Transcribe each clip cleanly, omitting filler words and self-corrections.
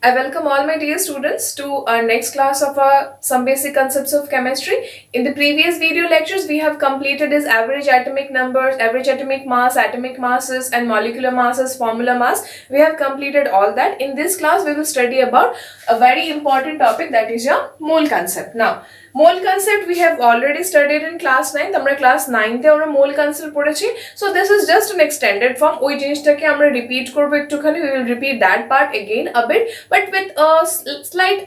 I welcome all my dear students to our next class of some basic concepts of chemistry. In the previous video lectures, we have completed is average atomic numbers, average atomic mass, atomic masses and molecular masses, formula mass. We have completed all that. In this class, we will study about a very important topic, that is your mole concept. Now, mole concept we have already studied in class 9. আমরা class 9 তে আমরা mole concept পড়েছি. So this is just an extended form. ওই জিনিসটাকে আমরা repeat করব একটুখানি. We will repeat that part again a bit, but with a slight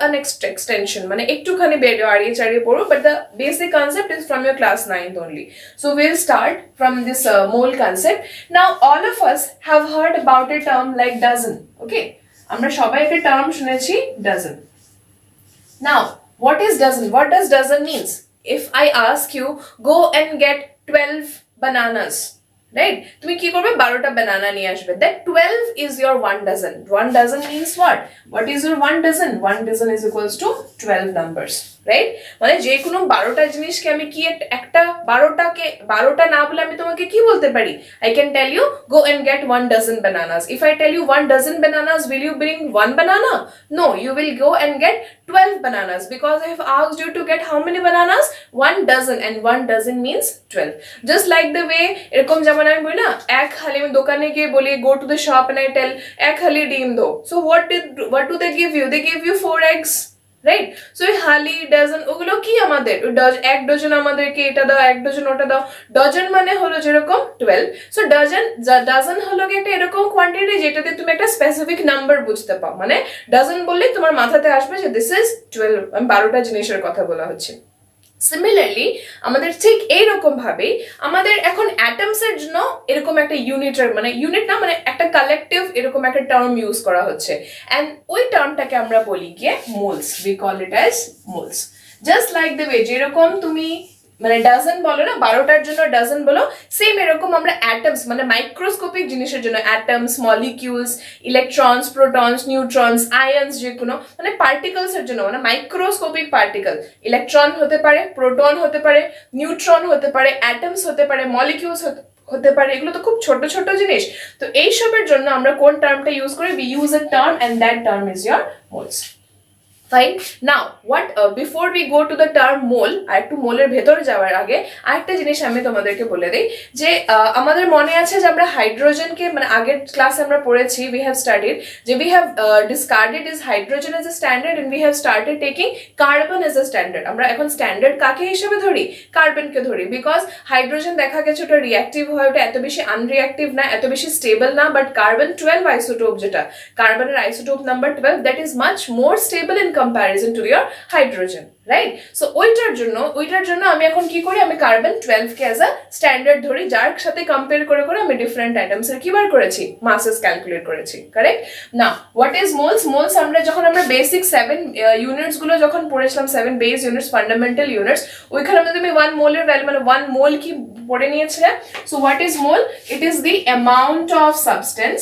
extension. মানে একটুখানি বাড়িয়ে চাড়িয়ে পড়ো, but the basic concept is from your class 9th only. So we'll start from this mole concept. Now all of us have heard about a term like dozen. Okay? আমরা সবাই একটা term শুনেছি dozen. Now, what is dozen? What does dozen means? If I ask you, go and get 12 bananas, right? তুমি কি করবে 12টা banana নিয়ে আসবে. That 12 is your 1 dozen. 1 dozen means what? What is your 1 dozen? 1 dozen is equals to 12 numbers, right? মানে যে কোনো 12টা জিনিসকে আমি কি একটা 12টা না বলে আমি তোমাকে কি বলতে পারি? I can tell you, go and get 1 dozen bananas. If I tell you 1 dozen bananas, will you bring 1 banana? No, you will go and get 12 bananas, because I have asked you to get how many bananas? 1 dozen, and 1 dozen means 12. Just like the way এরকম যেমন আমি বলি না, এক হালি আমি দোকানে গিয়ে বলি go to the shop and I tell এক হালি ডিম দাও. So what do they give you? They give you 4 eggs. Right? So এই হালি ডজন ওগুলো কি আমাদের এক ডজন আমাদেরকে এটা দাও, এক ডজন ওটা দাও. ডজন মানে হলো যেরকম 12. সো ডজন হলো একটা এরকম কোয়ান্টিটি যেটাতে তুমি একটা স্পেসিফিক নাম্বার বুঝতে পাও. মানে ডজন বললে তোমার মাথাতে আসবে যে দিস ইজ 12, 12টা জিনিসের কথা বলা হচ্ছে. সিমিলারলি আমাদের ঠিক এইরকম ভাবে আমাদের এখন অ্যাটমস এর জন্য এরকম একটা ইউনিটের মানে ইউনিট না মানে একটা কালেকটিভ এরকম একটা টার্ম ইউজ করা হচ্ছে, এন্ড ওই টার্মটাকে আমরা বলি গিয়ে moles. We call it as moles. Just like the way যেরকম তুমি মানে ডজন বলো না, 12টার জন্য ডজন বলো, সেম এরকম আমরা অ্যাটমস মানে মাইক্রোস্কোপিক জিনিসের জন্য atoms, molecules, electrons, protons, neutrons, ions, যে কোনো মানে পার্টিকলস এর জন্য মানে মাইক্রোস্কোপিক পার্টিকল, ইলেকট্রন হতে পারে, প্রোটন হতে পারে, নিউট্রন হতে পারে, অ্যাটমস হতে পারে, মলিকিউলস হতে পারে, এগুলো তো খুব ছোট ছোট জিনিস. তো এইসবের জন্য আমরা কোন টার্মটা ইউজ করি? We use a term and that term is your moles. Fine. Now, what before we go to the term mole, আর একটু মোলের ভেতরে যাওয়ার আগে আরেকটা জিনিস আমি তোমাদেরকে বলে দিই যে আমাদের মনে আছে যে আমরা হাইড্রোজেনকে মানে আগের ক্লাসে আমরা পড়েছি, we have studied যে we have discarded is hydrogen as a standard and we have started taking carbon as a standard. আমরা এখন স্ট্যান্ডার্ড কাকে হিসেবে ধরি? কার্বনকে ধরি, বিকজ হাইড্রোজেন দেখা গেছে ওটা রিঅ্যাক্টিভ হয়, ওটা এত বেশি আনরিঅ্যাক্টিভ না, এত বেশি স্টেবল না, বাট কার্বন 12 আইসোটোপ, যেটা কার্বনের isotope number 12, that is much more stable in comparison to your hydrogen, right? So ওইটার জন্য আমি এখন কি করি? আমি carbon 12 K as a standard ধরি, যার সাথে কম্পেয়ার করে করে আমি ডিফারেন্ট অ্যাটমস এর কি বার করেছি? মাসেস ক্যালকুলেট করেছি, correct? Now what is moles? Moles আমরা যখন আমরা বেসিক 7 ইউনিটস গুলো যখন পড়েছিলাম, 7 বেস ইউনিটস, ফান্ডামেন্টাল ইউনিটস, ওইখানে মধ্যে আমি 1 মোলের ভ্যালু মানে 1 মোল কি পড়ে নিয়েছিলাম. So what is mole? It is the amount of substance.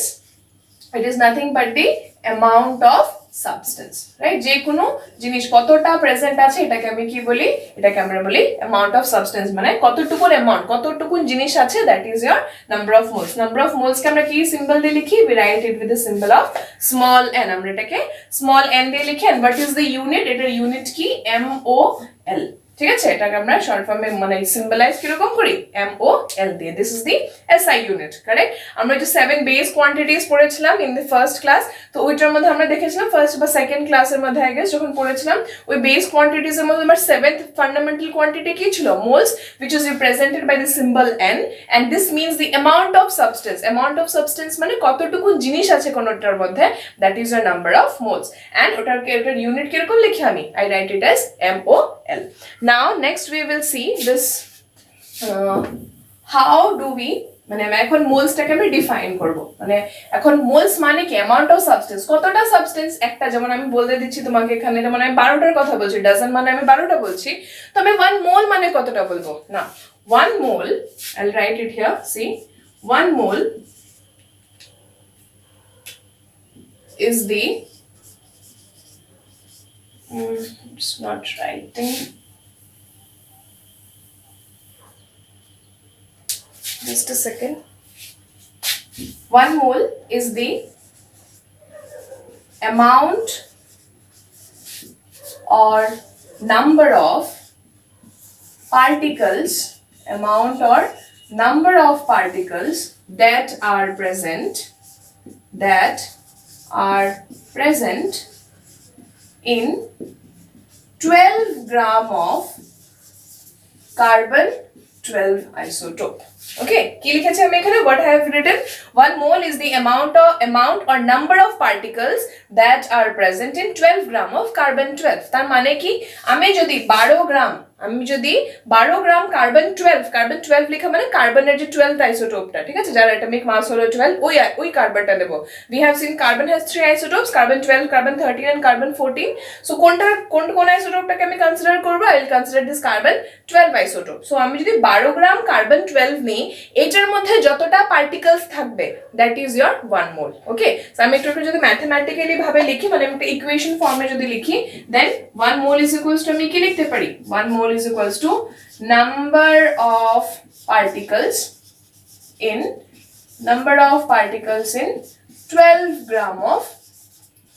It is nothing but the amount of substance, right? যে কোনো জিনিস কতটা প্রেজেন্ট আছে এটাকে আমি কি বলি? এটাকে আমরা বলি অ্যামাউন্ট অফ সাবস্টেন্স, মানে কতটুকুন অ্যামাউন্ট, কতটুকুন জিনিস আছে, that is your number of moles. Number of moles কে আমরা কি সিম্বল দিয়ে লিখি? We write it with the symbol of small n. আমরা এটাকে স্মল এন দিয়ে লিখি. And what is the unit? এটার ইউনিট কি? MOL. ঠিক আছে? এটাকে আমরা শর্ট ফর্মে মানে সিম্বলাইজ কিরকম করি? MOL দিয়ে. This is the SI unit, correct? আমরা যে 7 বেস কোয়ান্টিটিস পড়েছিলাম ইন দি ফার্স্ট ক্লাস, তো ওইটার মধ্যে আমরা দেখেছিলাম ফার্স্ট বা সেকেন্ড ক্লাসের মধ্যে আই গেস যখন পড়েছিলাম, ওই বেস কোয়ান্টিটিস এর মধ্যে আমার 7th ফান্ডামেন্টাল কোয়ান্টিটি কি ছিল? Moles, which is represented by the symbol N, and this means the amount of substance. Amount of substance মানে কতটুকু জিনিস আছে কোনটার মধ্যে, that is the number of moles. And ওটার ইউনিট কিরকম লিখি আমি? I write it as MOL. Now next we will see this how do we মানে এখন মোলসটাকে আমি ডিফাইন করব. মানে এখন মোলস মানে কি? অ্যামাউন্ট অফ সাবস্টেন্স, কতটা সাবস্টেন্স একটা, যেমন আমি বলে দিচ্ছি তোমাকে এখানে, যেমন আমি 12টার কথা বলছি, ডজন মানে আমি 12টা বলছি, তবে 1 মোল মানে কতটা বলবো না? 1 মোল, I'll write it here, see, 1 mole is the it's not writing, just a second. 1 mole is the amount or number of particles, amount or number of particles that are present in 12 gram of carbon 12 isotope. Okay, কি লিখেছি আমি এখানে? What I have written, 1 mole is the amount or number of particles that are present in 12 gram of carbon 12. তার মানে কি, আমি যদি 12 gram carbon 12 লেখা মানে কার্বনের যে 12th আইসোটোপটা, ঠিক আছে, যার অ্যাটমিক মাস হলো 12, ওই কার্বনটা নেব। We have seen carbon has 3 isotopes, carbon 12, carbon 13 and carbon 14. So কোন আইসোটোপটাকে আমি কনসিডার করব? I will consider this carbon 12 isotope. So আমি যদি 12 গ্রাম কার্বন 12 নিই, এটার মধ্যে যতটা পার্টিকেলস থাকবে that is your 1 mole. Okay, so আমি একটু যদি ম্যাথমেটিক্যালি ভাবে লিখি, মানে একটা ইকুয়েশন ফর্মে যদি লিখি, then 1 mole is equals to আমি কি লিখতে পারি? 1 mole is equals to number of particles in 12 gram of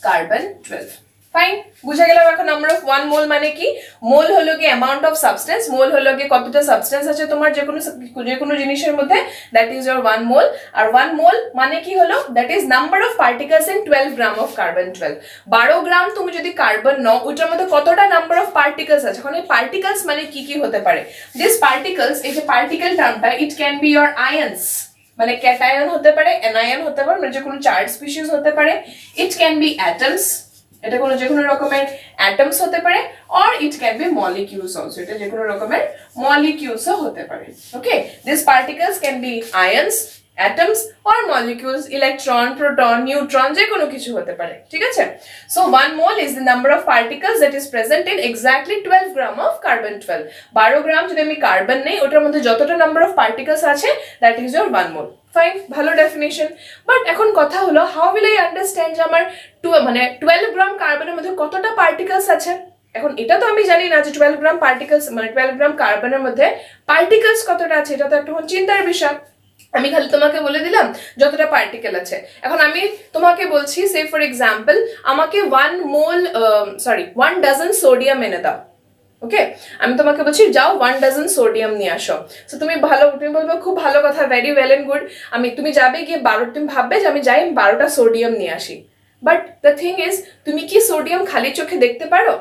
carbon 12. Fine, বুঝা গেল এখন নাম্বার অফ 1 মোল মানে কি? মোল হলো কি অ্যামাউন্ট অফ সাবস্টেন্স, মোল হলো কি কতটা সাবস্টেন্স আছে তোমার যে কোনো জিনিসের মধ্যে, দ্যাট ইজ ইওর 1 মোল। আর 1 মোল মানে কি হলো? That is number of particles in 12 gram of carbon 12। 12 গ্রাম তুমি যদি কার্বন নাও, ওইটার মধ্যে কতটা নাম্বার অফ পার্টিকেলস আছে। এখন এই পার্টিকেলস মানে কি হতে পারে? দিস পার্টিকেলস, এই যে পার্টিকেল টার্মটা, it can be your ions, মানে ক্যাটায়ন হতে পারে, অ্যানায়ন হতে পারে, মানে যে কোনো চার্জ স্পিসিস হতে পারে। ইট ক্যান বি অ্যাটমস, এটা যে কোনো রকমের অ্যাটমস হতে পারে, or it can be molecules also, এটা যে কোনো রকমের মলিকিউলসও হতে পারে। Okay, this particles can be ions, atoms or molecules, electron, proton, neutron, যে কোনো কিছু হতে পারে, ঠিক আছে? So 1 mole is the number of particles that is present in exactly 12 gram of carbon 12. 12 গ্রাম যদি আমি কার্বন নেই, ওটার মধ্যে যতটা নাম্বার অফ পার্টিকেলস আছে, that is your 1 mole. Fine, ভালো ডেফিনেশন। বাট এখন কথা হলো, হাউ উইল আই আন্ডারস্ট্যান্ড যে আমার 12 গ্রাম কার্বনের মধ্যে কতটা পার্টিকেলস আছে? এখন এটা তো আমি জানি না যে 12 গ্রাম পার্টিকেলস মানে 12 গ্রাম কার্বনের মধ্যে পার্টিকেলস কতটা আছে, এটা তো একটা চিন্তার বিষয়। আমি খালি তোমাকে বলে দিলাম যতটা পার্টিকেল আছে। এখন আমি তোমাকে বলছি, সে ফর এক্সাম্পল, আমাকে 1 ডজন সোডিয়াম এনে দাও। ওকে, আমি তোমাকে বলছি যাও 1 ডজন সোডিয়াম নিয়ে আসো। সো তুমি বলবে খুব ভালো কথা, ভেরি ওয়েল এন্ড গুড। তুমি যাবে গিয়ে তুমি ভাববে যে আমি যাই 12টা সোডিয়াম নিয়ে আসি। বাট দ্য থিং ইজ, তুমি কি সোডিয়াম খালি চোখে দেখতে পারো?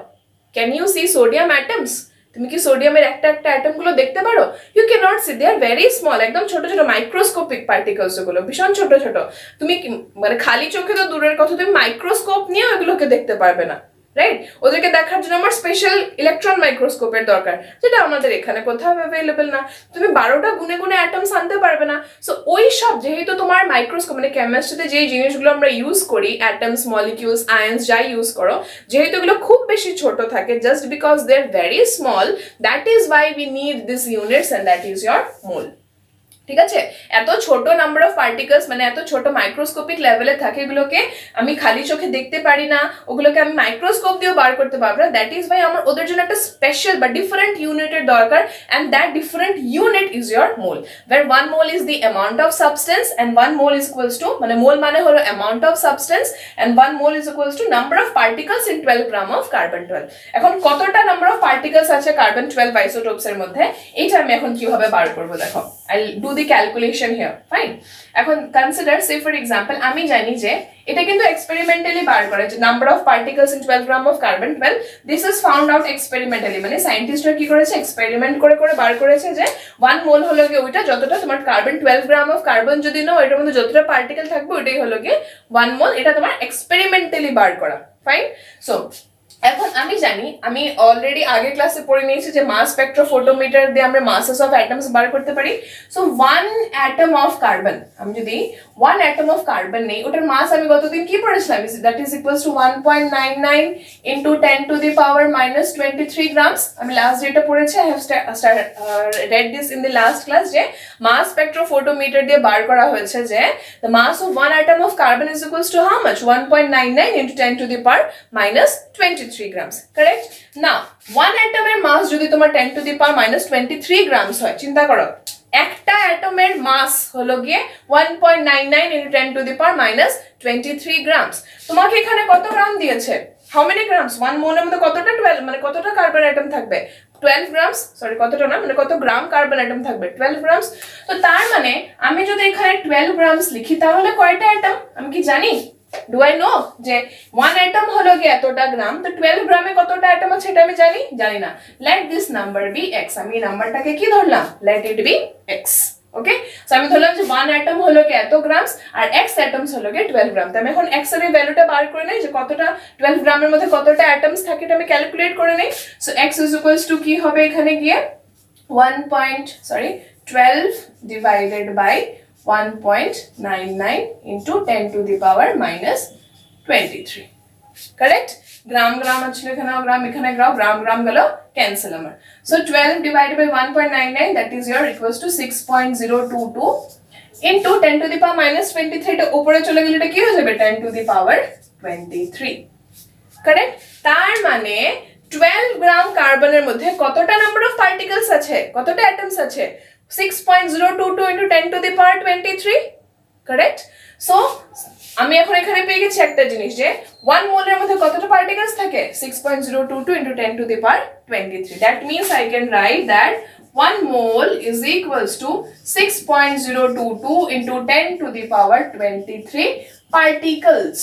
Can you see sodium atoms? তুমি কি সোডিয়ামের একটা অ্যাটম গুলো দেখতে পারো? You can not see, they are very small, একদম ছোট ছোট মাইক্রোস্কোপিক পার্টিকেলস, গুলো ভীষণ ছোট ছোট। তুমি মানে খালি চোখে তো দূরের কথা, তুমি মাইক্রোস্কোপ নিয়ে ওগুলোকে দেখতে পারবে না, রাইট? ওদেরকে দেখার জন্য আমার স্পেশাল ইলেকট্রন মাইক্রোস্কোপের দরকার, যেটা আমাদের এখানে কোথাও অ্যাভেলেবল না। তুমি 12টা গুনে গুনে অ্যাটমস আনতে পারবে না। সো ওই সব, যেহেতু তোমার মাইক্রোস্কোপ মানে কেমিস্ট্রিতে যে জিনিসগুলো আমরা ইউজ করি, অ্যাটমস, মলিকিউলস, আয়ন্স যাই ইউজ করো, যেহেতু এগুলো খুব বেশি ছোট থাকে, just because they are very small, that is why we need this units and that is your mole. ঠিক আছে? এত ছোট নাম্বার অফ পার্টিকেলস মানে এত ছোট মাইক্রোস্কোপিক লেভেলে থাকে, এগুলোকে আমি খালি চোখে দেখতে পারি না, ওগুলোকে আমি মাইক্রোস্কোপ দিয়েও বার করতে পারবো না। দ্যাট ইজ ওয়াই আমার ওদের জন্য একটা স্পেশাল বা ডিফারেন্ট ইউনিটের দরকার, and that different unit is your mole, where 1 mole is the amount of substance and 1 mole is equals to, মানে মোল মানে হলো amount of substance and 1 mole is equals to number of particles in 12 gram of carbon 12। এখন কতটা number of particles আছে carbon 12 isotopes এর মধ্যে, এটা আমি এখন কিভাবে বার করবো দেখো। I'll do the calculation here. Fine. এখন consider, say for example, আমি জানি যে এটা কিন্তু এক্সপেরিমেন্টালি বার করা, যে number of particles in 12 gram of carbon 12, this is found out experimentally, মানে সায়েন্টিস্টরা কি করেছে, এক্সপেরিমেন্ট করে করে বার করেছে যে 1 মোল হলো গিয়ে ওইটা, যতটা তোমার কার্বন 12 গ্রাম অফ কার্বন যদি নাও, এটার মধ্যে যতটা পার্টিকেল থাকবে ওইটাই হলো গিয়ে 1 মোল। এটা তোমার এক্সপেরিমেন্টালি বার করা। ফাইন। সো এখন আমি জানি, আমি অলরেডি আগের ক্লাসে পড়ে নিয়েছি যে মাস স্পেকট্রোফোটোমিটার দিয়ে আমরা মাসেস অফ অ্যাটমস বার করতে পারি। সো 1 অ্যাটম অফ কার্বন, আমি যদি 1 অ্যাটম অফ কার্বন নেই, ওটার মাস আমি গতদিন কি পড়েছিলাম, that is equals two 1.99 into 10 to the power minus 23 grams. আমি লাস্ট যেটা পড়েছি, I have read this in the last class, যে মাস স্পেকট্রোফোটোমিটার দিয়ে বার করা হয়েছে যে the mass of 1 atom of carbon is equals to how much, 1.99 into 10 to the power minus 23 grams. Correct? Now 1 atom এর মাস যদি তোমার 10 to the power minus 23 grams হয়, চিন্তা করো একটা অ্যাটমের মাস হলো গিয়ে 1.99 into 10 to the power minus 23 grams. তোমাকে এখানে কত গ্রাম দিয়েছে? How many grams? 1 মোলের মধ্যে কতটা 12 মানে কতটা কার্বন অ্যাটম থাকবে? 12 grams, সরি কতটা না মানে কত গ্রাম কার্বন অ্যাটম থাকবে? 12 grams. তো তার মানে আমি যদি এখানে 12 grams লিখি তাহলে কয়টা অ্যাটম আমি কি জানি? Do I know যে 1 atom হলো গিয়ে এতটা গ্রাম, তো 12 গ্রামে কতটা অ্যাটম আছে এটা আমি জানি না। Let this number be x, আমি নাম্বারটাকে কি ধরলাম? Let it be x. Okay, so আমি ধরলাম যে 1 atom হলো গিয়ে এত গ্রামস আর x atoms হলো গিয়ে 12 গ্রাম। তো আমি এখন x এর ভ্যালুটা বার করে নেই যে কতটা 12 গ্রামের মধ্যে কতটা অ্যাটমস থাকে এটা আমি ক্যালকুলেট করে নেই। সো x = কি হবে এখানে গিয়ে 12 divided by 1.99 into 10 to the power minus 23. Correct? গ্রাম আছে এখানে এখানে গ্রাম গেল ক্যান্সেল আমার। So 12 divided by 1.99 that is your equals to 6.022 into 10 to the power minus 23 টা উপরে চলে গেলে এটা কি হয়ে যাবে 10 to the power 23. Correct? তার মানে 12 গ্রাম কার্বনের মধ্যে কতটা নাম্বার অফ পার্টিকেলস আছে, কতটা অ্যাটমস আছে? 6.022 into 10 to the power 23. Correct? So আমি এখন এখানে পেয়ে গেছি একটা জিনিস যে 1 মোলের মধ্যে কতটা পার্টিকেলস থাকে? 6.022 into 10 to the power 23. That means I can write that 1 mole is equals to 6.022 into 10 to the power 23 particles.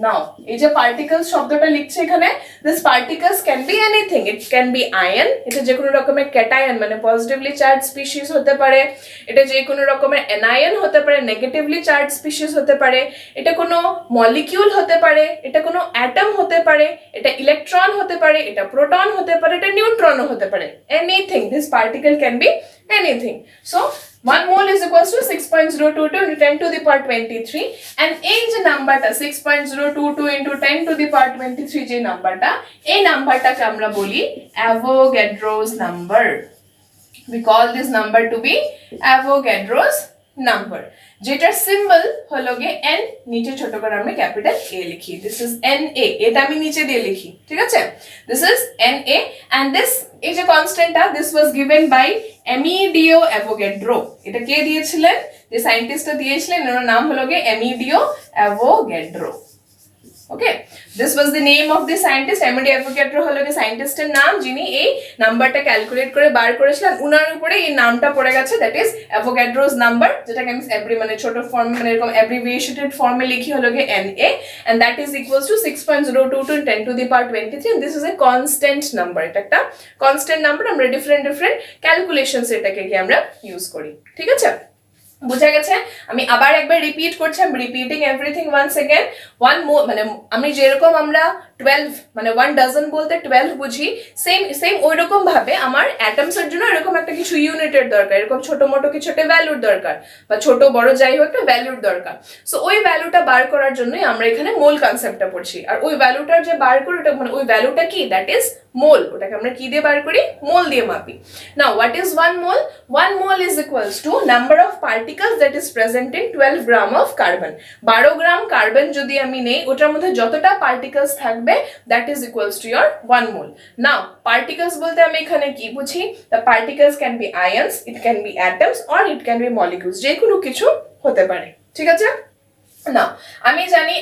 Now এই যে পার্টিকেলস শব্দটা লিখছে এখানে, this particles can be anything. It can be ion, এটা যে কোনো রকমের ক্যাটায়ন মানে পজিটিভলি চার্জ স্পিসিস হতে পারে, এটা যে কোনো রকমের অ্যানায়ন হতে পারে নেগেটিভলি চার্জ স্পিসিস হতে পারে, এটা কোনো মলিকিউল হতে পারে, এটা কোনো অ্যাটম হতে পারে, এটা ইলেকট্রন হতে পারে, এটা প্রোটন হতে পারে, এটা নিউট্রনও হতে পারে। Anything, this particle can be anything. So 1 mole is equals to 6.022 into 10 to the power 23 and এই যে নাম্বারটা 6.022 into 10 to the power 23 যে নাম্বারটা, এই নাম্বারটাকে আমরা বলি Avogadro's number. We call this number to be Avogadro's number, যেটার সিম্বল হলো গিয়ে n, নিচে ছোট করে আমরা ক্যাপিটাল A লিখি। This is Na, এটা আমি নিচে দিয়ে লিখি, ঠিক আছে? This is Na and this এই যে কনস্ট্যান্টটা this was given by Amedeo Avogadro. এটা কে দিয়েছিলেন? যে সায়েন্টিস্টটা দিয়েছিলেন ওর নাম হলো গিয়ে Amedeo Avogadro. Okay, this was the name of the scientist. Amedeo Avogadro হলো গিয়ে সায়েন্টিস্টের নাম যিনি এই নাম্বারটা ক্যালকুলেট করে বার করেছিলেন। উনার উপরে এই নামটা পড়ে গেছে, দ্যাট ইজ Avogadro's number, যেটাকে আমি এভরি মানে ছোট ফর্ম মানে এরকম অ্যাব্রিভিয়েটেড ফর্মে লিখি হলো গিয়ে Na and that is equals to 6.022 into 10 to the power 23 and this is a constant number. এটা একটা কনস্ট্যান্ট নাম্বার, আমরা ডিফারেন্ট ক্যালকুলেশনস এটাকে কি আমরা ইউজ করি, ঠিক আছে? বুঝা গেছে? আমি আবার একবার রিপিট করছি, আমি রিপিটিং এভরিথিং ওয়ান্স अगेन। 1 মোল মানে আমি যেরকম আমরা 12 মানে 1 ডজন বলতে 12 বুঝি, সেম ওই রকম ভাবে আমার অ্যাটমস এর জন্য এরকম একটা কিছু ইউনিটের দরকার, এরকম ছোট মোটো কিছু একটা ভ্যালুর দরকার বা ছোট বড় যাই হোক একটা ভ্যালুর দরকার। সো ওই ভ্যালুটা বার করার জন্যই আমরা এখানে মোল কনসেপ্টটা পড়ছি। আর ওই ভ্যালুটার যে বার করি ওটা মানে ওই ভ্যালুটা কি, দ্যাট ইজ মোল। ওটাকে আমরা কি দিয়ে বার করি? মোল দিয়ে মাপি। Now what is 1 mole? 1 mole is equals to number of particles that is present in 12 gram of carbon. 12 gram carbon যদি আমি নেই ওটার মধ্যে যতটা পার্টিকেলস থাকবে that is equals to your 1 mole. Now particles বলতে আমি এখানে কি বুঝি? The particles can be ions, it can be atoms or it can be molecules, যে কোনো কিছু হতে পারে, ঠিক আছে? না আমি জানি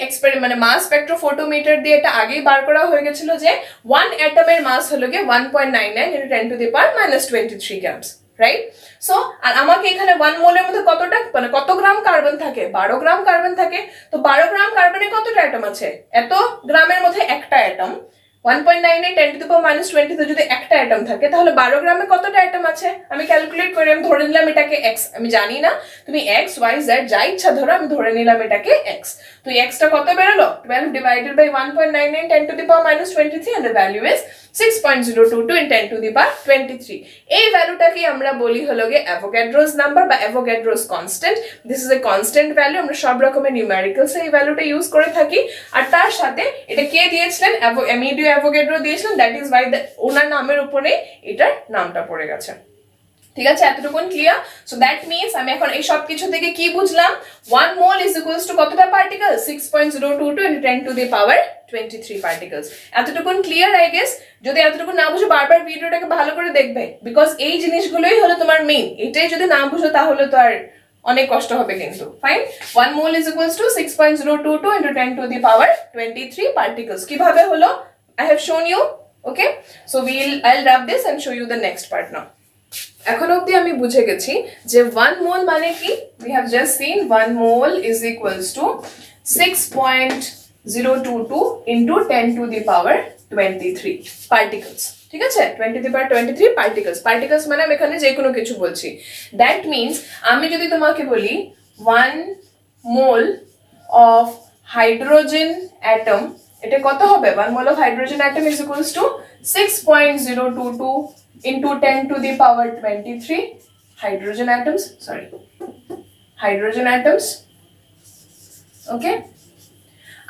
মানে মাস স্পেকট্রোফোটোমিটার দিয়ে এটা আগেই বার করা হয়ে গেছিল যে 1 অ্যাটমের মাস হলো গিয়ে 1.99 into 10 to the power minus 23 grams, right? So আর আমাকে এখানে 1 মোলের মধ্যে কতটা মানে কত গ্রাম কার্বন থাকে? 12 গ্রাম কার্বন থাকে। তো 12 গ্রাম কার্বনে কতটা অ্যাটম আছে? এত গ্রামের মধ্যে একটা atom. 1.99 10 to the power minus 20 তে যদি একটা অ্যাটম থাকে তাহলে 12 গ্রামে কতটা অ্যাটম আছে? আমি ক্যালকুলেট করে আমি ধরে নিলাম এটাকে x, আমি জানি না, তুমি x y z যা ইচ্ছা ধরো, আমি ধরে নিলাম এটাকে x। তো x টা কত বেরোলো? 12 divided by 1.99 10 to the power minus 23 and the value is 6.022 in 10 to the power 23. এই ভ্যালুটাকে আমরা বলি হলো গিয়ে Avogadro's number বা Avogadro's constant. This is a constant value, আমরা সব রকমের নিউমেরিক্যালস এই ভ্যালুটা ইউজ করে থাকি। আর তার সাথে এটা কে দিয়েছিলেন? Amedeo Avogadro দিয়েছিলেন, দ্যাট ইজ ওয়াই ওনার নামের উপরে এটার নামটা পড়ে গেছে, ঠিক আছে, এতটুকুন ক্লিয়ার? সো দ্যাট মিনস আমি এখন এই সব কিছু থেকে কি বুঝলাম, 1 মোল ইজ ইকুয়ালস টু কতটা particle, 6.022 into 10 to the power 23 particles. এতটুকুন ক্লিয়ার আই গেস? যদি এতটুকু না বুঝো বারবার ভিডিওটাকে ভালো করে দেখবে, বিকজ এই জিনিসগুলোই হলো তোমার মেইন। এটাই যদি না বুঝো তাহলে তো আর অনেক কষ্ট হবে কিন্তু। Fine, 1 mole is equals two 6.022 into 10 to the power 23 particles। কিভাবে হলো I have shown you, okay? So I'll wrap this and show you the next part now. এখন অবধি আমি বুঝে গেছি যে 1 মোল মানে কি। We have just seen 1 mole is equals to 6.022 into 10 to the power 23 particles। ঠিক আছে, 10 to the power 23 particles। particles মানে আমি এখানে যে কোনো কিছু বলছি। That means আমি যদি তোমাকে বলি 1 mole of hydrogen atom, এটা কত হবে? 1 mole of hydrogen atom is equals to 6.022 into 10 to the power 23 hydrogen atoms, okay?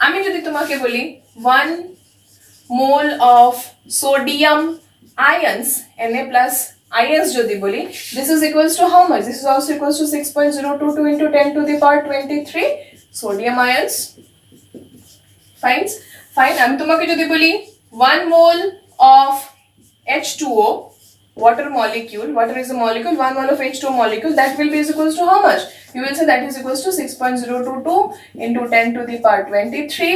আমি যদি তোমাকে বলি 1 mole of sodium ions, Na plus ions যদি বলি, this is equals to how much? This is also equals to 6.022 into 10 to the power 23 sodium ions। fine, আমি তোমাকে যদি বলি 1 mole of H2O, water molecule, water is a molecule, 1 mole of H2O molecule, that will be is equals to how much? You will say that is equals to 6.022 into 10 to the power 23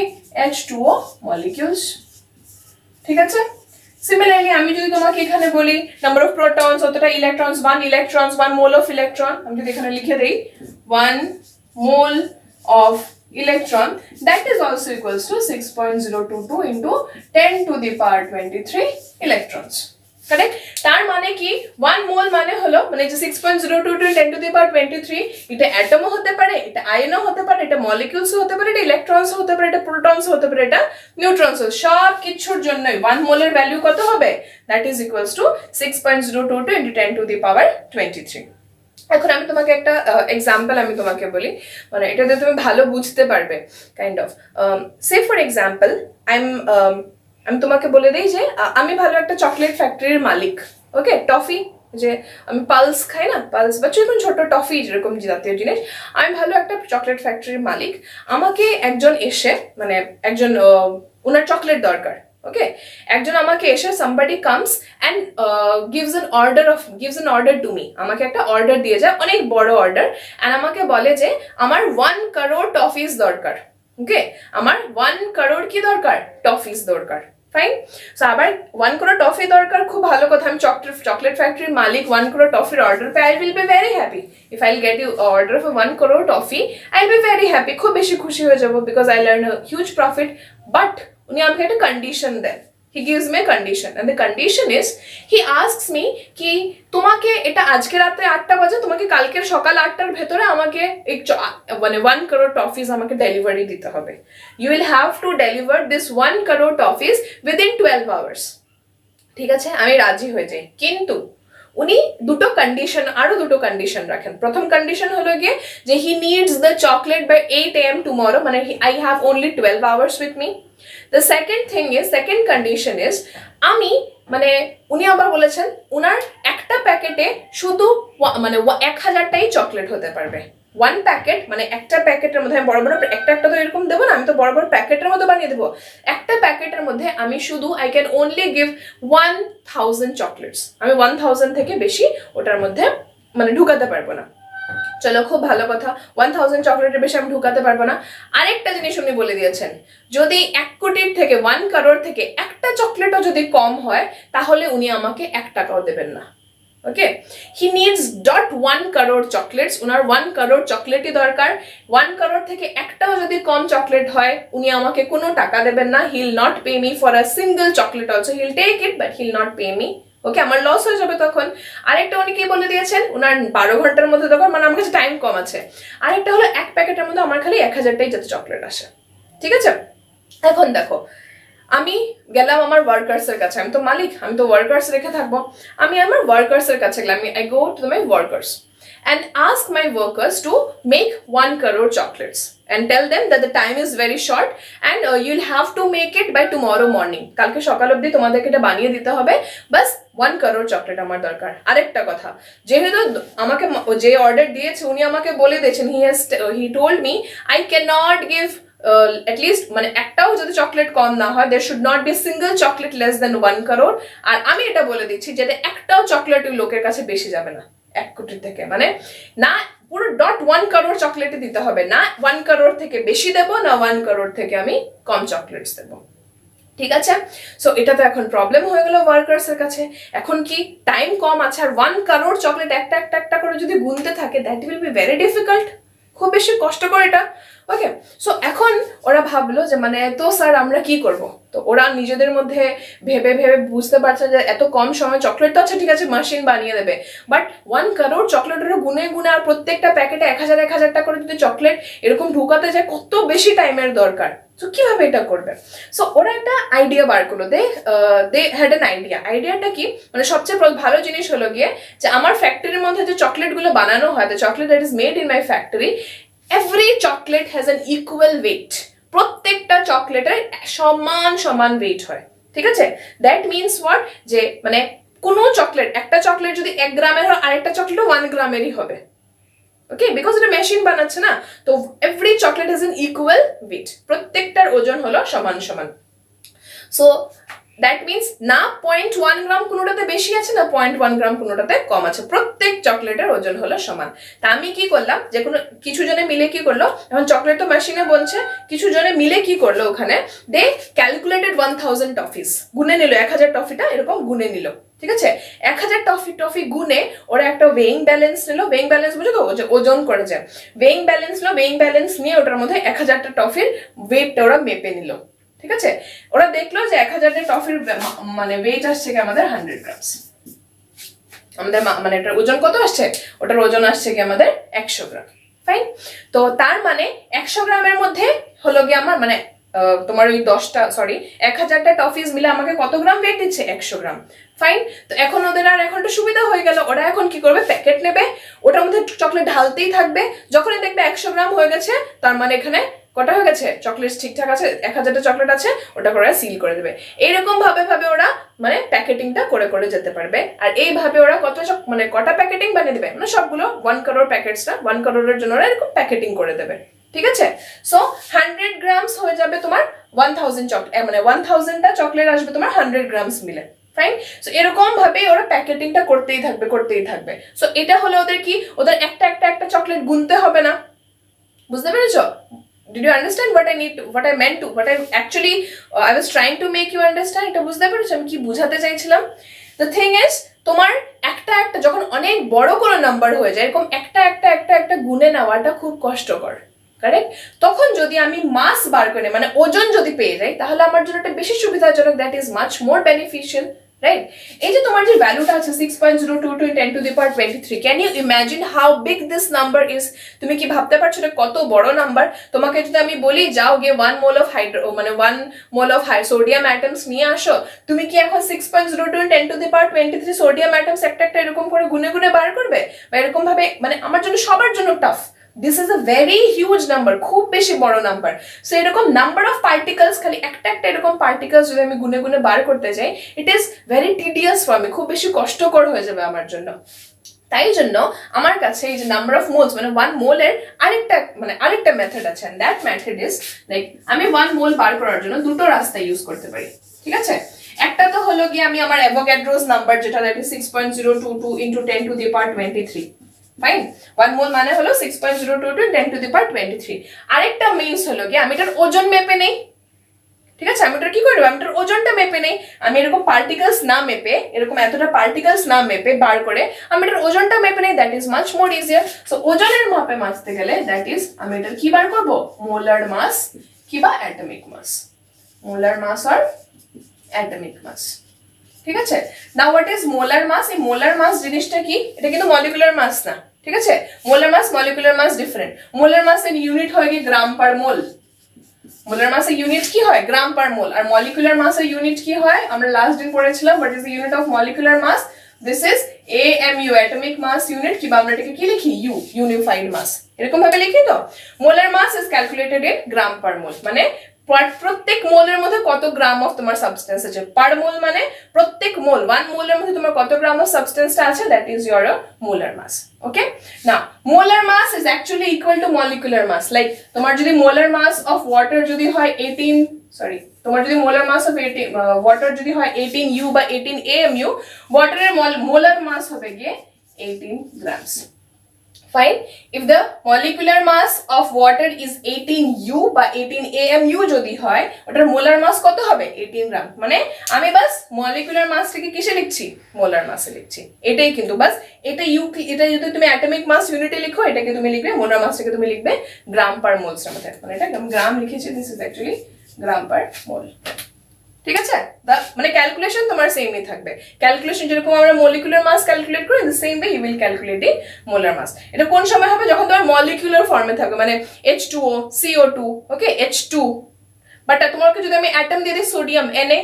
H2O molecules। ঠিক আছে, similarly আমি যদি তোমাকে এখানে বলি number of protons অথবা electrons, 1 mole of electron, আমি যদি এখানে লিখে দেই 1 mole of electron, that is also equals to 6.022 into 10 to the power 23 electrons। Correct? তার মানে কি 1 মোল মানে হলো মানে যে 6.022 10 to the power 23, এটা অ্যাটমও হতে পারে, এটা আয়নও হতে পারে, এটা মলিকিউলসও হতে পারে, এটা ইলেকট্রনস হতে পারে, এটা প্রোটনস হতে পারে, এটা নিউট্রনস, সব কিছুর জন্যই 1 মোলের ভ্যালু কত হবে? That is equals two 6.022 into 10 to the power 23। এখন আমি তোমাকে একটা এক্সাম্পল আমি তোমাকে বলি, মানে এটাতে তুমি ভালো বুঝতে পারবে kind of. Say for example আমি তোমাকে বলে দিই যে আমি ভালো একটা চকলেট ফ্যাক্টরির মালিক, ওকে? টফি, যে আমি পালস খাই না, পালস বা যেরকম ছোট টফি যেরকম জাতীয় জিনিস, আমি ভালো একটা চকলেট ফ্যাক্টরির মালিক। আমাকে একজন এসে মানে একজন ওনার চকলেট দরকার, ওকে? একজন আমাকে এসে somebody comes and gives an order to me, আমাকে একটা অর্ডার দিয়ে যায়, অনেক বড় অর্ডার, and আমাকে বলে যে আমার 1 crore টফিস দরকার, ওকে? আমার 1 crore কি দরকার? টফিস দরকার। ফাইন, সো আবার 1 crore টফি দরকার, খুব ভালো কথা। আমি চকলেট ফ্যাক্টরির মালিক, 1 crore টফির অর্ডার পেয়ে I will be very happy if I'll get you order for 1 crore toffee, I'll be very happy, খুব বেশি খুশি হয়ে যাব, because I learn a huge profit। But উনি আমাকে একটা কন্ডিশন দেন, he gives me a condition, and the condition is he asks me কি তোমাকে এটা আজকে রাতে 8টা বাজে, তোমাকে কালকের সকাল 8টার ভেতরে আমাকে মানে 1 crore টফিস আমাকে ডেলিভারি দিতে হবে। you will have to deliver this 1 crore টফিস within 12 hours। ঠিক আছে, আমি রাজি হয়ে যাই, কিন্তু উনি আরো দুটো কন্ডিশন রাখেন। প্রথম কন্ডিশন হলো গিয়ে যে he needs the chocolate by 8 AM tomorrow, মানে I have only 12 hours with me। The second condition is আমি মানে উনি আবার বলেছেন উনার একটা প্যাকেটে শুধু মানে 1000টাই চকলেট হতে পারবে। 1 প্যাকেট মানে একটা প্যাকেটের মধ্যে, আমি বড় বড় একটা তো এরকম দেবো না, আমি তো বড় বড় প্যাকেটের মতো বানিয়ে দেবো। একটা প্যাকেটের মধ্যে আমি শুধু I can only give 1000 chocolates, আমি 1000 থেকে বেশি ওটার মধ্যে মানে ঢুকাতে পারবো না। চলো, খুব ভালো কথা, 1000 চকলেটের বেশি আমি ঢুকাতে পারবো না। আরেকটা জিনিস উনি বলে দিয়েছেন, যদি 1 কোটির থেকে 1 crore থেকে একটা চকলেটও যদি কম হয় তাহলে উনি আমাকে 1 টাকাও দেবেন না, ওকে? হি নিডস .1 crore চকলেটস, উনার 1 crore চকলেটই দরকার। 1 crore থেকে একটাও যদি কম চকলেট হয় উনি আমাকে কোনো টাকা দেবেন না। He will not pay me for a single chocolate also, he will take it but he will not pay me, okay? আমার লস হয়ে যাবে তখন। আরেকটা উনি কি বলে দিয়েছেন, উনার 12 ঘন্টার মধ্যে তখন মানে আমার কাছে টাইম কম আছে। আরেকটা হলো 1 প্যাকেটের মধ্যে আমার খালি 1000টাই যাতে চকলেট আসে, ঠিক আছে? এখন দেখো, আমি গেলাম আমার ওয়ার্কার্সের কাছে, আমি তো মালিক, আমি তো ওয়ার্কার্স রেখে থাকবো। আমি আমার ওয়ার্কার্সের কাছে গেলাম, I go to my workers and ask my workers to make 1 crore chocolates and tell them that the time is very short and you'll have to make it by tomorrow morning. কালকে সকাল অবধি তোমাদেরকে এটা বানিয়ে দিতে হবে, বাস 1 crore chocolate আমার দরকার। আরেকটা কথা, যেহেতু আমাকে যে অর্ডার দিয়েছে উনি আমাকে বলে দিয়েছেন, he told me I cannot give at least মানে একটাও যদি চকলেট কম না হয়, there should not be a single chocolate less than 1 crore। আর আমি এটা বলে দিচ্ছি যাতে একটাও চকলেট ওই লোকের কাছে বেশি যাবে না 1 কোটি থেকে, মানে না পুরো .1 crore চকলেটে দিতে হবে, না 1 crore থেকে বেশি দেবো, না 1 crore থেকে আমি কম চকলেটস দেবো। ঠিক আছে, সো এটা তো এখন প্রবলেম হয়ে গেল ওয়ার্কার্স এর কাছে। এখন কি টাইম কম আছে আর 1 crore চকলেট একটা একটা একটা করে যদি গুনতে থাকে, that will be very difficult, খুব বেশি কষ্টকর এটা। ওকে, সো এখন ওরা ভাবলো যে মানে তো স্যার আমরা কি করব, তো ওরা নিজেদের মধ্যে ভেবে ভেবে বুঝতে পারছে যে এত কম সময় চকলেট তো আচ্ছা ঠিক আছে মেশিন বানিয়ে দেবে, বাট 1 crore চকলেটের গুনে গুনে আর প্রত্যেকটা প্যাকেটে 1000 টাকা করে যদি চকলেট এরকম ঢুকাতে যায়, কত বেশি টাইমের দরকার। তো কিভাবে এটা করবে? সো ওরা একটা আইডিয়া বার করলো, দে হ্যাড অ্যান আইডিয়াটা কি, মানে সবচেয়ে ভালো জিনিস হলো গিয়ে যে আমার ফ্যাক্টরির মধ্যে যে চকলেটগুলো বানানো হয়, the chocolate that is made in my factory, every chocolate has an equal weight, প্রত্যেকটা চকলেটের সমান সমান ওয়েট হয়। ঠিক আছে, দ্যাট মিনস হোয়াট, যে মানে কোনো চকলেট, একটা চকলেট যদি 1 গ্রামের হয় আরেকটা চকলেটও 1 গ্রামেরই হবে। ওকে, বিকজ এটা মেশিন বানাচ্ছে না, তো every chocolate has an equal weight, প্রত্যেকটার ওজন হলো সমান সমান। সো দ্যাট মিনস না 0.1 গ্রাম কোনোটাতে বেশি আছে, না 0.1 গ্রাম কোনোটাতে কম আছে, প্রত্যেক চকলেটের ওজন হলো সমান। তা আমি কি করলাম, যে কোনো কিছু জনে মিলে কি করলো, এখন চকলেট তো মেশিনে বনছে, কিছু জনে মিলে কি করলো ওখানে, দে ক্যালকুলেটেড 1000 টফিস, গুনে নিল 1000 টফিটা এরকম গুনে নিল। ঠিক আছে, 1000 টফি গুনে ওরা একটা ওয়েইং ব্যালেন্স নিল, ওয়েইং ব্যালেন্স বুঝো তো, ওজন করে যায়, ওয়েইং ব্যালেন্স নিল, ওয়েইং ব্যালেন্স নিয়ে ওটার মধ্যে 1000টা টফির ওয়েটটা ওরা মেপে নিল। ঠিক আছে, ওরা দেখলো যে 1000টা টফির মানে ওয়েট আসছে কি আমাদের 100 গ্রামস, আমাদের মানে এটার ওজন কত আসছে, ওটার ওজন আসছে কি আমাদের 100 গ্রাম। ফাইন, তো তার মানে 100 গ্রামের মধ্যে হলো গিয়ে আমার মানে তোমার ওই 1000টা টফিস মিলে আমাকে কত গ্রাম ওয়েট দিচ্ছে, 100 গ্রাম। ফাইন, তো এখন ওদের আর এখন একটা সুবিধা হয়ে গেল, ওরা এখন কি করবে, প্যাকেট নেবে, ওটার মধ্যে চকলেট ঢালতেই থাকবে, যখনই দেখবে 100 গ্রাম হয়ে গেছে তার মানে এখানে কটা হয়ে গেছে, চকলেট ঠিকঠাক আছে, 1000টা চকলেট আছে, ওটা করে সিল করে দেবে। এইরকম ভাবে ওরা মানে প্যাকেটিংটা করে করে যেতে পারবে। আর এইভাবে ওরা মানে কটা প্যাকেটিং বানিয়ে দেবে, মানে সবগুলো 1 crore প্যাকেটসটা 1 crore-এর জন্য ওরা এরকম প্যাকেটিং করে দেবে। ঠিক আছে, সো 100 গ্রামস হয়ে যাবে তোমার 1000 চকলেট, মানে 1000টা চকলেট আসবে তোমার 100 গ্রামস মিলে। ফাইন, সো এরকম ভাবে ওরা প্যাকেটিংটা করতেই থাকবে। সো এটা হলো ওদের কি, ওদের একটা একটা চকলেট গুনতে হবে না। বুঝতে পেরেছো? Did you understand what I meant to, what I actually I was trying to make you understand? এটা বুঝতে পেরেছো আমি কি বোঝাতে চাইছিলাম? The thing is, তোমার একটা যখন অনেক বড় কোনো নাম্বার হয়ে যায়, এরকম একটা গুনে নেওয়াটা খুব কষ্টকর, কারেক্ট? তখন যদি আমি মাস বার করে মানে ওজন যদি পেয়ে যাই, তাহলে আমার জন্য একটা বেশি সুবিধাজনক, that is much more beneficial, right? এই যে তোমার যে ভ্যালুটা আছে 6.022 × 10⁻23, can you imagine how big this number is? তুমি কি ভাবতে পারছো এটা কত বড় নাম্বার? তোমাকে যদি আমি বলি যাও গিয়ে 1 mole of মানে 1 mole of সোডিয়াম অ্যাটমস নিয়ে আসো, তুমি কি এখন 6.022 × 10⁻23 সোডিয়াম অ্যাটমস একটা এরকম করে গুনে গুনে বার করবে? বা এরকম ভাবে, মানে আমার জন্য সবার জন্য tough. This is a very huge number, খুব বেশি বড় নাম্বার। সো এরকম নাম্বার অফ পার্টিকলস, খালি একটা এরকম পার্টিকলস যদি আমি গুনে গুনে বার করতে যাই, it is very tedious for me, খুব বেশি কষ্টকর হয়ে যাবে আমার জন্য। তাই জন্য আমার কাছে এই যে নাম্বার অফ মোলস মানে 1 মোলের আরেকটা মেথড আছে, and that method is like আমি 1 মোল বার করার জন্য দুটো রাস্তা ইউজ করতে পারি। ঠিক আছে, একটা তো হলো গিয়ে আমি আমার অ্যাভোগাড্রোস নাম্বার, যেটা দ্যাট ইজ 6.022 × 10⁻23। ফাইন, 1 মোল মানে হলো 6.022 × 10⁻23। আরেকটা মিনস হলো গিয়ে আমি এটার ওজন মেপে নেই। ঠিক আছে, আমি এটার কি করব, আমি এটার ওজনটা মেপে নেই, আমি এরকম পার্টিকলস না মেপে, এরকম এতটা পার্টিকলস না মেপে বার করে আমি এটার ওজনটা মেপে নেই, that is much more easier. So ওজনের মাপে মাপতে গেলে দ্যাট ইজ আমি এটার কি বার করব, মোলার মাস কিংবা অ্যাটমিক মাস, মোলার মাস আর অ্যাটমিক মাস। ঠিক আছে, now what is molar mass? এই মোলার মাস জিনিসটা কি? এটা কিন্তু মলিকুলার মাস না। ঠিক আছে, molar mass molecular mass different. Molar মাসের ইউনিট হয় কি গ্রাম পার মোল, মোলার মাসের ইউনিট কি হয়, গ্রাম পার মোল। আর মলিকুলার মাসের ইউনিট কি হয়, আমরা লাস্ট দিন পড়েছিলাম, what is the unit of molecular mass? This is AMU, atomic mass unit, কিংবা আমরা এটাকে কি লিখি, ইউ, ইউনিফাইড মাস, এরকম ভাবে লিখি। তো molar mass is calculated in gram per mole, মানে প্রত্যেক মোলের মধ্যে কত গ্রাম অফ তোমার সাবস্টেন্স আছে। পার মোল মানে প্রত্যেক মোল, 1 মোলের মধ্যে তোমার কত গ্রাম অফ সাবস্টেন্সটা আছে, that is your molar mass. Okay, now molar mass is actually equal to molecular mass. Like তোমার যদি মোলার মাস অফ ওয়াটার যদি হয় 18, সরি, তোমার যদি মোলার মাস অফ 18 ওয়াটার যদি হয় 18U বা 18 AMU, ওয়াটারের মোলার মাস হবে গিয়ে 18 grams. Fine. If the molecular mass of water is 18U বা 18 AMU যদি হয়, ওটার মোলার মাস কত হবে, 18 গ্রাম। মানে আমি বাস মলিকুলার মাসটাকে কিসে লিখছি, মোলার মাসে লিখছি। এটাই কিন্তু বাস, এটা এটা যদি তুমি অ্যাটমিক মাস ইউনিটে লিখো, এটাকে তুমি লিখবে, মোলার মাসটাকে তুমি লিখবে গ্রাম পার মোলস এর মধ্যে। মানে এটা গ্রাম লিখেছি, this is actually gram per মোল। ঠিক আছে, মানে ক্যালকুলেশন তোমার সেমই থাকবে। ক্যালকুলেশন যেরকম আমরা মলিকুলার মাস ক্যালকুলেট করি, the same way you will calculate the molar mass. এটা কোন সময় হবে, যখন তোমার মলিকুলার ফর্মে থাকবে, মানে H2O, CO2, okay, H2। But তোমাকে যদি আমি অ্যাটম দিয়ে দিই, সোডিয়াম Na,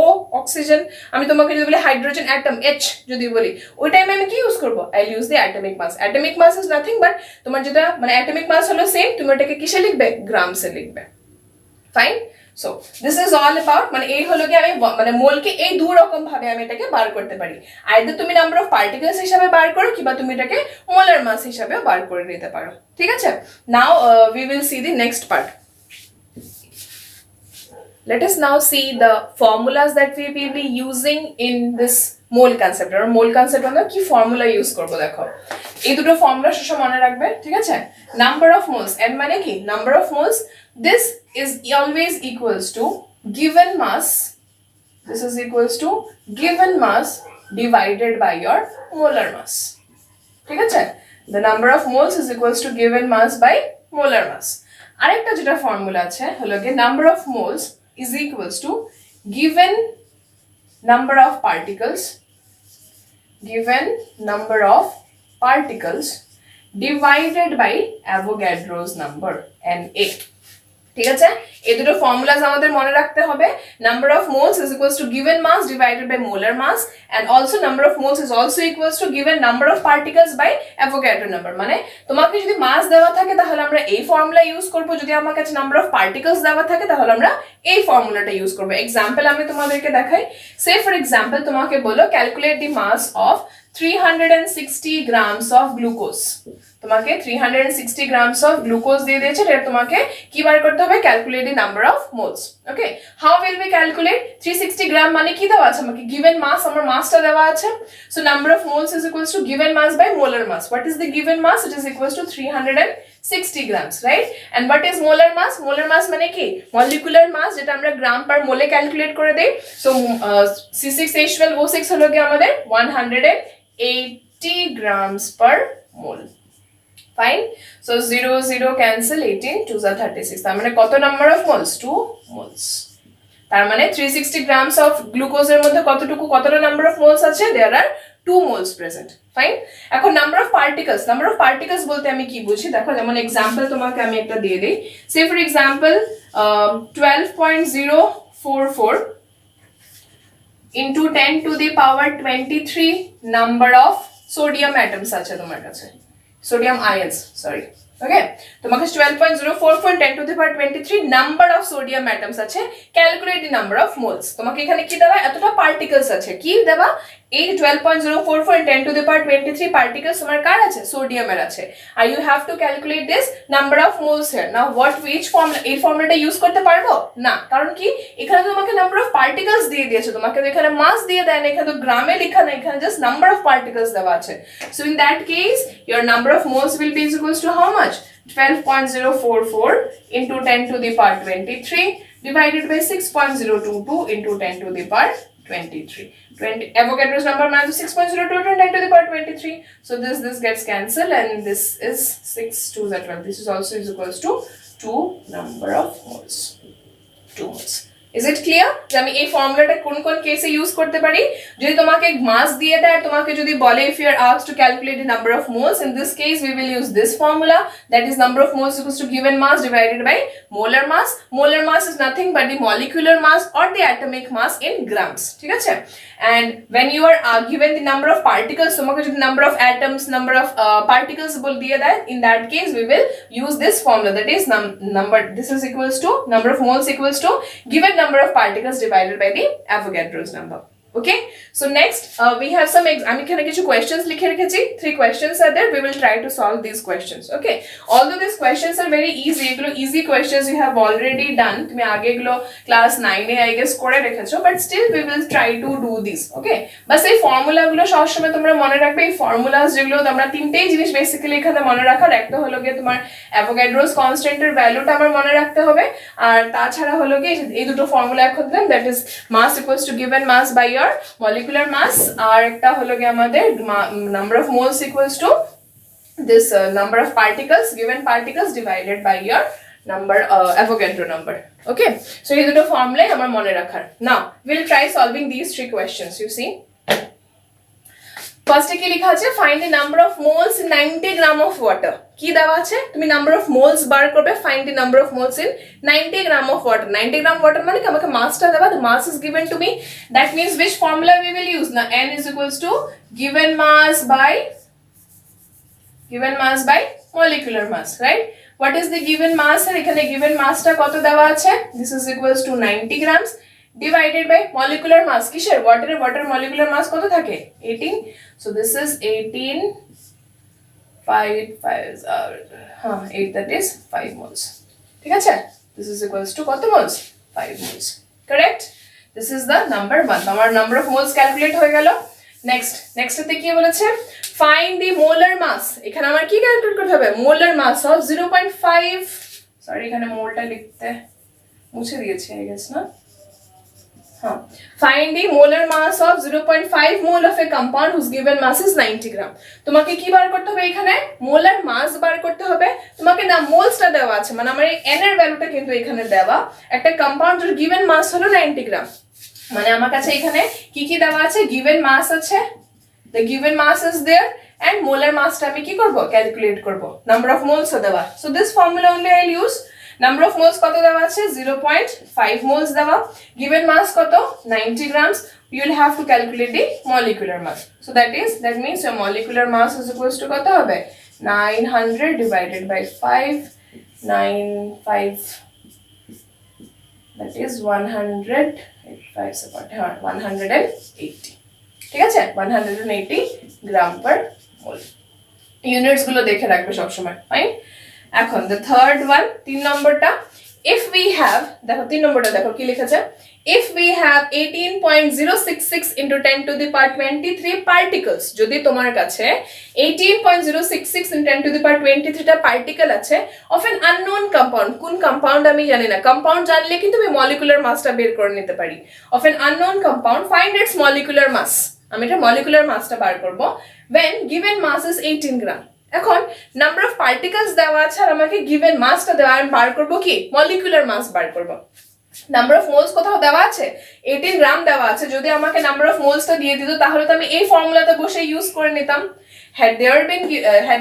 O অক্সিজেন, আমি তোমাকে যদি বলি হাইড্রোজেন অ্যাটম H যদি বলি, ওই টাইমে আমি কি ইউজ করব, I use the atomic mass. Atomic mass is nothing but তোমার যেটা মানে অ্যাটমিক মাস হলো সেম, তুমি ওটাকে কিসে লিখবে, গ্রামসে লিখবে। Fine. So this is all about, মানে এই হলো কি, আমি মানে মোলকে এই দু রকম ভাবে আমি এটাকে বার করতে পারি। আইদার তুমি নাম্বার অফ পার্টিকেলস হিসাবে বার করো, কিংবা তুমি এটাকে মোলার মাস হিসাবে বার করে নিতে পারো। ঠিক আছে, now we will see the next part. Let us now see the formulas that we will be using in this mole concept. আর মোল কনসেপ্ট আমরা কি ফর্মুলা ইউজ করব দেখো। এই দুটো ফর্মুলা সব মনে রাখবে, ঠিক আছে? নাম্বার অফ মোলস, n মানে কি, number of moles, this is always equals to given mass, this is equals to given mass divided by your molar mass. ঠিক আছে, the number of moles is equals to given mass by molar mass. আরেকটা যেটা formula আছে হলো কি, number of moles is equals to given number of particles, given number of particles divided by Avogadro's number, Na. ঠিক আছে, এই দুটো formulas আমাদের মনে রাখতে হবে। Number of moles is equals to given mass divided by molar mass, and also number of moles is also equals to given number of particles by Avogadro number. মানে তোমাকে যদি মাস দেওয়া থাকে তাহলে আমরা এই ফর্মুলা ইউজ করব, যদি আমার কাছে নাম্বার অফ পার্টিকেলস দেওয়া থাকে তাহলে আমরা এই ফর্মুলাটা ইউজ করব। এক্সাম্পল আমি তোমাদেরকে দেখাই। সে ফর এক্সাম্পল তোমাকে বলো calculate the mass of 360 grams of glucose, তোমাকে 360 grams of glucose দিয়ে দিয়েছে, এটা তোমাকে কি বার করতে হবে, calculate the number of moles. Okay, how will be calculate, 360 গ্রাম মানে কি দেওয়া আছে আমাকে, গিভেন মাস, আমার মাসটা দেওয়া আছে। So number of moles is equals to given mass by molar mass. What is the given mass, it is equals to 360 grams, right? And what is molar mass, molar mass মানে কি, molecular মাস, যেটা আমরা গ্রাম পার মোলে calculate করে দেই। So C6H12O6 হলো কি আমাদের 180 grams per mole. Fine. So 0 0 cancel, 18 2s are 36. তার মানে কত নাম্বার অফ মোলস, 2 মোলস। তার মানে 360 grams of glucose এর মধ্যে কতটা নাম্বার অফ মোলস আছে, there are 2 moles present. Fine. এখন number of particles, number of particles বলতে আমি কি বুঝি দেখো, যেমন এক্সাম্পল তোমাকে আমি একটা দিয়ে দেই। সে for example 12.044 into 10 to the power 23 number of sodium atoms আছে তোমার কাছে, sodium ions, sorry. ওকে, তোমাকে 12.044 10 to the power 23 number of sodium atoms আছে, calculate the number of moles. তোমাকে এখানে কি দেওয়া, এতটা পার্টিকেলস আছে, কি দেওয়া, এই 12.044 10 to the power 23 পার্টিকেলস তোমার কার আছে, সোডিয়ামের আছে। Are you have to calculate this number of moles here. Now what which formula, এই ফর্মুলাটা ইউজ করতে পারবো না, কারণ কি এখানে তোমাকে নাম্বার অফ পার্টিকেলস দিয়ে দিয়েছে, তোমাকে তো এখানে মাস দিয়ে দেয় না, এখানে তো গ্রামে লেখা না, এখানে জাস্ট নাম্বার অফ পার্টিকেলস দেওয়া আছে। So in that case your number of moles will be equals to how much, 12.044 into 10 to the power 23 divided by 6.022 into 10 to the power 23. Avogadro's number minus 6.022 10 to the power 23. So this gets cancelled, and this is 6 2s are 12. This is also is equals to 2 number of moles. 2 moles. Is it clear? যে আমি এই ফর্মুলাটা কোন কোন কেসে use করতে পারি? যদি তোমাকে মাস দিয়ে দেয়, তোমাকে যদি বলে if you are asked to calculate the number of moles, in this case we will use this formula, that is number of moles equals to given mass divided by molar mass. Molar mass is nothing but the molecular mass or the atomic mass in grams. ঠিক আছে? And when you are given the number of particles, তোমাকে যদি number of atoms, number of particles বল দিয়ে দেয়, in that case we will use this formula, that is this is equals to number of moles equals to given number of particles divided by the Avogadro's number. Okay, so next we have some আমি এখানে কিছু questions লিখে রেখেছি, 3 questions are there, we will try to solve these questions. Okay, although these questions are very easy, এগুলো easy questions you have already done, তুমি আগে এগুলো class 9 A I guess করে রেখেছো, but still we will try to do this. Okay, বাস এই formula গুলো সবসময় তোমরা মনে রাখবে, এই ফর্মুলাস যেগুলো তোমরা তিনটেই জিনিস বেসিক্যালি এখানে মনে রাখার, একটা হলো গিয়ে তোমার অ্যাভোগাড্রোস কনস্ট্যান্টের ভ্যালুটা আমার মনে রাখতে হবে, আর তাছাড়া হলো গিয়ে এই দুটো ফর্মুলা এখন দিলাম, that is mass equals to given mass by your molecular mass, আর একটা হলো গিয়ে আমাদের number of moles equals to this number of particles, given particles divided by your number Avogadro number. Okay, so এই দুটো ফর্মুলাই আমার মনে রাখার. Now we'll try solving these 3 questions. You see, ফার্স্টে কি লেখা আছে, find the number of moles in 90 gram of water. কি দেওয়া আছে, তুমি নাম্বার অফ মোলস বার করবে, find the number of moles in 90 gram of water. 90 gram water মানে কি, আমাকে মাসটা দেওয়া, the mass is given to me, that means which formula we will use na, n is equals to given mass by molecular mass, right? What is the given mass? এখানে given massটা কত দেওয়া আছে, this is equals to 90 grams divided by molecular mass, কিসের, water molecular mass কত থাকে, 18, so this is 18 8, that is 5 moles. ঠিক আছে, this is equals to কত moles, 5 moles, correct? This is the number 1. আমার number of moles calculate হয়ে গেল। next এতে কি বলেছে, find the molar mass, এখানে আমার কি ক্যালকুলেট করতে হবে, molar mass of 0.5, সরি এখানে মোলটা লিখতে মুছে দিয়েছি I guess না, find the molar mass of 0.5 mole of a compound whose given mass is 90 gram. তোমাকে কি বার করতে হবে, এখানে molar mass বার করতে হবে, তোমাকে না মোলসটা দেওয়া আছে, মানে আমার এই n এর ভ্যালুটা কিন্তু এখানে দেওয়া, একটা কম্পাউন্ডের given mass হলো 90 গ্রাম, মানে আমার কাছে এখানে কি কি দেওয়া আছে, given mass আছে, the given mass is there, and molar massটা আমি কি করব, ক্যালকুলেট করব, number of moles দেওয়া, so this formula only I'll use. Number of moles কত দেওয়া আছে, 0.5 moles দেওয়া, given mass কত, 90 grams, you will have to calculate the molecular mass, so that means your molecular mass is equals to কত হবে, 900 divided by 5, that is 180, ঠিক আছে, 180 গ্রাম per মোল। Units গুলো দেখে রাখবে সবসময়, ফাইন। এখন the third one, 3 নম্বরটা, if we have, দেখো 3 নম্বরটা দেখো কি লিখেছে, if we have 18.066 into 10 to the power 23 particles, যদি তোমার কাছে 18.066 into 10 to the power 23 টা পার্টিকেল আছে of an unknown compound, কোন কম্পাউন্ড আমি জানি না, কম্পাউন্ড জানলে কিন্তু আমি মলিকুলার মাসটা বের করে নিতে পারি, of an unknown compound, find its molecular mass, আমি এটা মলিকুলার মাসটা বার করব, when given mass is 18 গ্রাম। এখন নাম্বার অফ পার্টিকেলস দেওয়া আছে আর আমাকে গিভেন মাসটা দেওয়া, আমি বার করব কি, মলিকুলার মাস বার করব। নাম্বার অফ মোলস কোথাও দেওয়া আছে, 18 গ্রাম দেওয়া আছে, যদি আমাকে নাম্বার অফ মোলসটা দিয়ে দিত তাহলে তো আমি এই ফর্মুলাতে বসে ইউজ করে নিতাম, had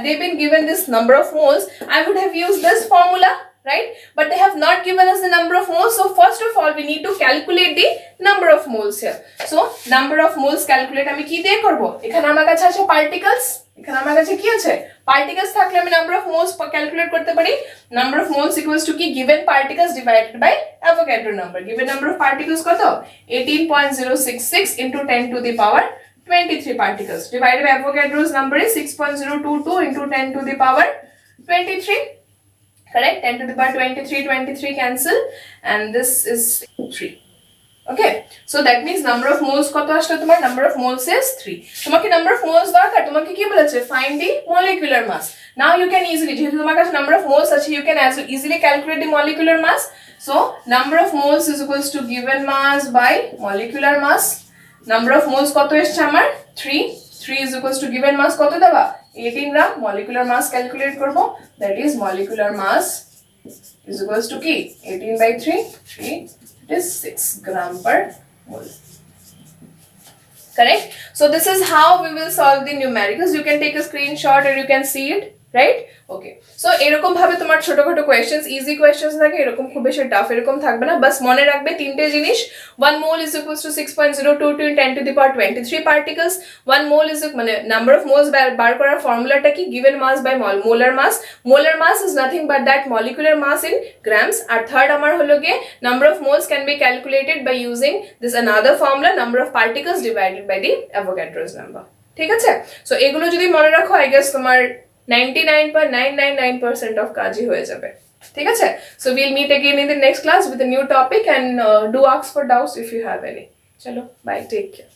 they been given this number of moles, I would have used this formula, right? But they have not given us the number of moles, so first of all we need to calculate the number of moles here. So number of moles calculate আমি কি দিয়ে করব, এখানে আমার কাছে আছে particles, এখানে আমার কাছে কি আছে, পার্টিকেলস থাকলে আমি নাম্বার অফ মোলস ক্যালকুলেট করতে পারি, number of moles equals to কি, given particles divided by Avogadro number, given number of particles কত, 18.066 into 10 to the power 23 particles divided by Avogadro's number is 6.022 into 10 to the power 23, correct? 10 to the power 23 cancel, and this is 3. Okay, so that means number of moles কত আসলো তোমার, number of moles is 3. তোমাকে number of moles দরকার, তোমাকে কি বলেছে, find the molecular mass. Now you can easily, যেহেতু তোমার কাছে number of moles আছে, you can as easily calculate the molecular mass. So number of moles is equals to given mass by molecular mass. Number of moles কত এসছে আমার, 3 is equals to given mass কত দেওয়া, 18 গ্রাম, molecular mass calculate করব, that is molecular mass is equals to কি, 18 by 3, is 6 gram per mole. Correct? So this is how we will solve the numericals. You can take a screenshot or you can see it, right? Okay. So এরকম ভাবে তোমার ছোটখাটো questions, easy questions থাকে, এরকম খুব বেশি tough এরকম থাকবে না, বাস মনে রাখবে তিনটে জিনিস। 1 mole is equals to 6.022 in 10 to the power 23 particles. 1 mole is মানে number of moles বার করার ফর্মুলাটা কি, given mass by molar mass. Molar mass is nothing but that molecular mass in grams. আর থার্ড আমার হলো গিয়ে number of moles can be calculated by using this another formula, number of particles divided by the Avogadro's number. ঠিক আছে? So এগুলো যদি মনে রাখো, আই গেস তোমার 99.999% of কাজই হয়ে যাবে। ঠিক আছে? So we'll meet again in the next class with a new topic and do ask for doubts if you have any. চলো, bye, take care.